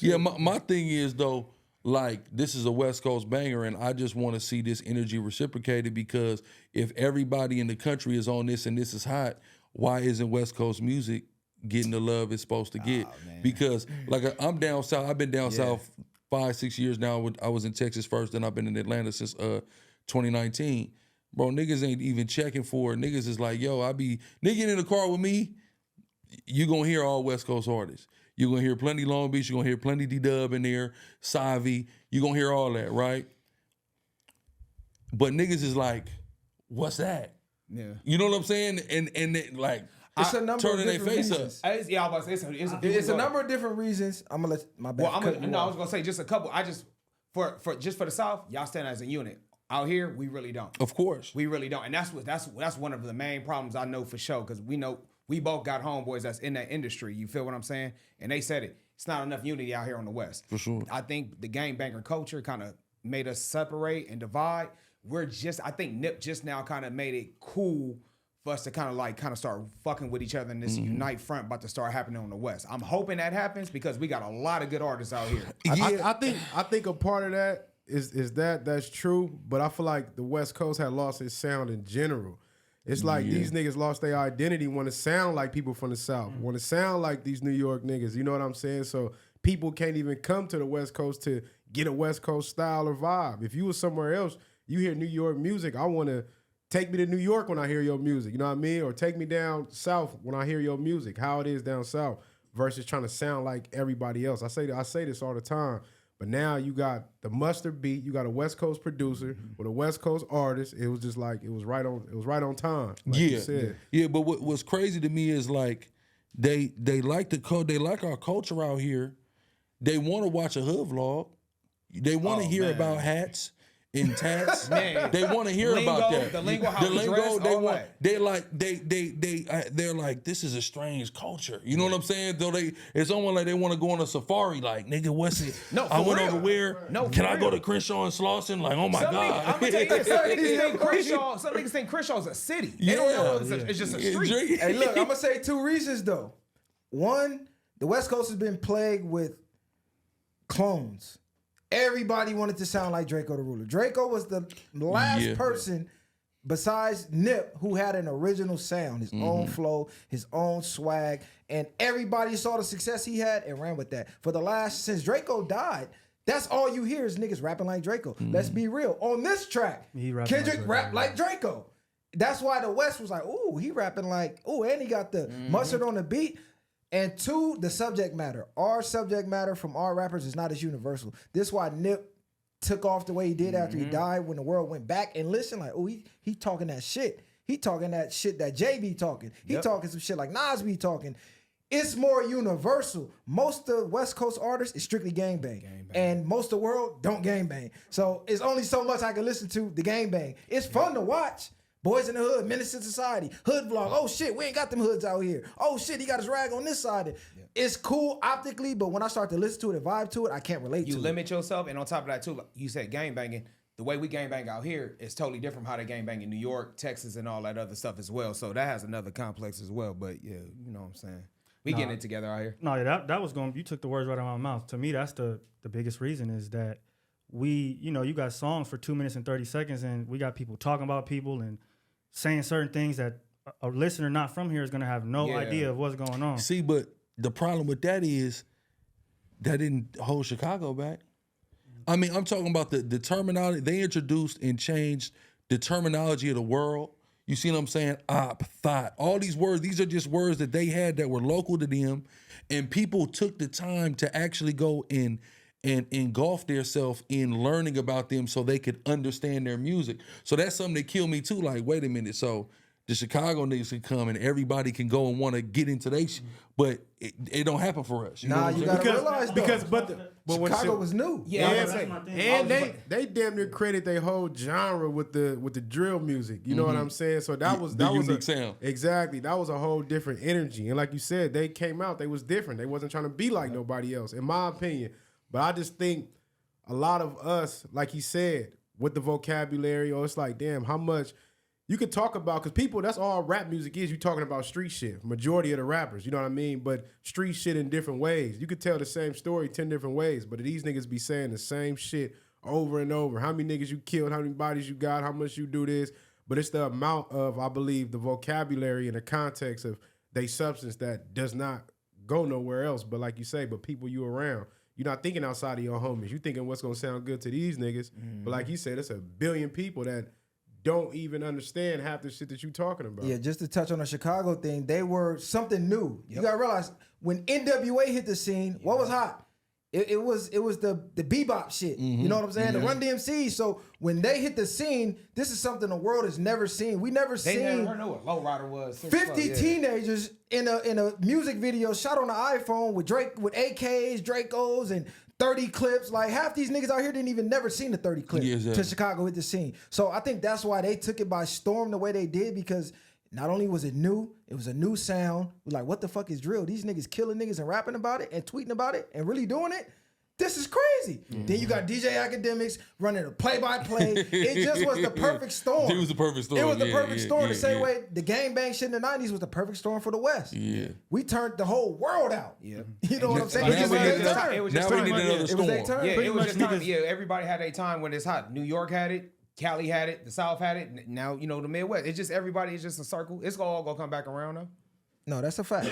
Yeah, my thing is though, like this is a West Coast banger, and I just want to see this energy reciprocated because if everybody in the country is on this and this is hot, why isn't West Coast music getting the love it's supposed to get? Because like I'm down south, I've been down south 5-6 years now. I was in Texas first, then I've been in Atlanta since 2019. Bro, niggas ain't even checking for it. Niggas is like, yo, nigga get in the car with me, you gonna hear all West Coast artists. You're gonna hear plenty Long Beach, you're gonna hear plenty D-Dub in there, Savi, you're gonna hear all that, right? But niggas is like, what's that? Yeah. You know what I'm saying? And they, like, it's a number turning of their different face reasons. up. Yeah, I was about to say It's a number of different reasons. I'm gonna let my bad. Well, I was gonna say just a couple. For the South, y'all stand as a unit. Out here, we really don't. Of course. We really don't. And that's one of the main problems I know for sure, because we know we both got homeboys that's in that industry. You feel what I'm saying? And they said it. It's not enough unity out here on the West. For sure. I think the gangbanger culture kind of made us separate and divide. I think Nip just now kind of made it cool for us to kind of start fucking with each other, and this unite front about to start happening on the West. I'm hoping that happens because we got a lot of good artists out here. I think a part of that is that's true, but I feel like the West Coast had lost its sound in general. It's like these niggas lost their identity, want to sound like people from the South, want to sound like these New York niggas. You know what I'm saying? So people can't even come to the West Coast to get a West Coast style or vibe. If you was somewhere else, you hear New York music, I want to take me to New York when I hear your music. You know what I mean? Or take me down south when I hear your music, how it is down south versus trying to sound like everybody else. I say this all the time. But now you got the mustard beat. You got a West Coast producer with a West Coast artist. It was just like it was right on time. Like you said. Yeah. But what's crazy to me is like they like they like our culture out here. They want to watch a hood vlog. They want to hear about hats and tats. They want to hear about that. The lingo, how we dress, they all want. that. They're like, this is a strange culture. You know what I'm saying? Though it's almost like they want to go on a safari. Like, nigga, what's it? No, I went real. over where? No, can for I go real. to Crenshaw and Slauson? Like, oh my I'm God. gonna tell you this. Some niggas think Crenshaw's a city. They don't know it's just a street. Hey, look, I'm gonna say two reasons though. One, the West Coast has been plagued with clones. Everybody wanted to sound like Draco the Ruler. Draco was the last person besides Nip who had an original sound, his own flow, his own swag, and everybody saw the success he had and ran with that. Since Draco died, that's all you hear is niggas rapping like Draco. Let's be real. On this track, Kendrick rapped like Draco. That's why the West was like, ooh, he rapping like, ooh, and he got the mustard on the beat. And two, the subject matter. Our subject matter from our rappers is not as universal. This is why Nip took off the way he did after he died, when the world went back and listened, like, oh, he talking that shit. He talking that shit that Jay be talking. He talking some shit like Nas be talking. It's more universal. Most of West Coast artists is strictly gangbang. And most of the world don't gangbang. So it's only so much I can listen to the gangbang. It's fun to watch. Boys in the Hood, Menace to Society, Hood Vlog. Oh shit, we ain't got them hoods out here. Oh shit, he got his rag on this side. It's cool optically, but when I start to listen to it and vibe to it, I can't relate to it. You limit yourself, and on top of that too, like you said gangbanging. The way we gangbang out here is totally different from how they gangbang in New York, Texas, and all that other stuff as well. So that has another complex as well. But yeah, you know what I'm saying. We getting it together out here. No, yeah, that was going. You took the words right out of my mouth. To me, that's the biggest reason is that you got songs for 2 minutes and 30 seconds, and we got people talking about people and saying certain things that a listener not from here is going to have no idea of what's going on. See, but the problem with that is that didn't hold Chicago back. I mean, I'm talking about the terminology. They introduced and changed the terminology of the world. You see what I'm saying? Op, thought, all these words, these are just words that they had that were local to them, and people took the time to actually go and engulf themselves in learning about them so they could understand their music. So that's something that killed me too. Like, wait a minute, so the Chicago niggas can come and everybody can go and want to get into they shit, but it don't happen for us. You know what I'm you saying? gotta realize but Chicago was new. And they damn near credit their whole genre with the drill music. You know what I'm saying? So that was unique sound. Exactly. That was a whole different energy. And like you said, they came out, they was different. They wasn't trying to be like nobody else, in my opinion. But I just think a lot of us, like he said, with the vocabulary, or it's like, damn, how much you could talk about, because people, that's all rap music is. You talking about street shit. Majority of the rappers, you know what I mean? But street shit in different ways. You could tell the same story 10 different ways, but these niggas be saying the same shit over and over. How many niggas you killed, how many bodies you got, how much you do this. But it's the amount of, I believe, the vocabulary and the context of they substance that does not go nowhere else. But like you say, but people you around. You're not thinking outside of your homies. You thinking what's gonna sound good to these niggas. But like you said, it's a billion people that don't even understand half the shit that you talking about. Yeah, just to touch on the Chicago thing, they were something new. You gotta realize when NWA hit the scene, what was hot? It was the bebop shit. You know what I'm saying? The Run DMC. So when they hit the scene, this is something the world has never seen. We never They seen never know what Lowrider was. 50 teenagers in a music video shot on an iPhone with AKs, Dracos, and 30 clips. Like half these niggas out here didn't even never seen the 30 clip to Chicago hit the scene. So I think that's why they took it by storm the way they did, because not only was it new, it was a new sound. We're like, what the fuck is drill? These niggas killing niggas and rapping about it and tweeting about it and really doing it. This is crazy. Then you got DJ Academics running a play-by-play. It just was the perfect storm. It was the perfect storm. It was the perfect storm. The same way the gangbang shit in the 90s was the perfect storm for the West. Yeah. We turned the whole world out. Yeah. You know what I'm saying? Now we need another storm. It was their turn. Yeah, it was just time. Yeah, everybody had a time when it's hot. New York had it. Cali had it. The South had it. Now, the Midwest. It's just everybody. It's just a circle. It's all gonna come back around though. No, that's a fact.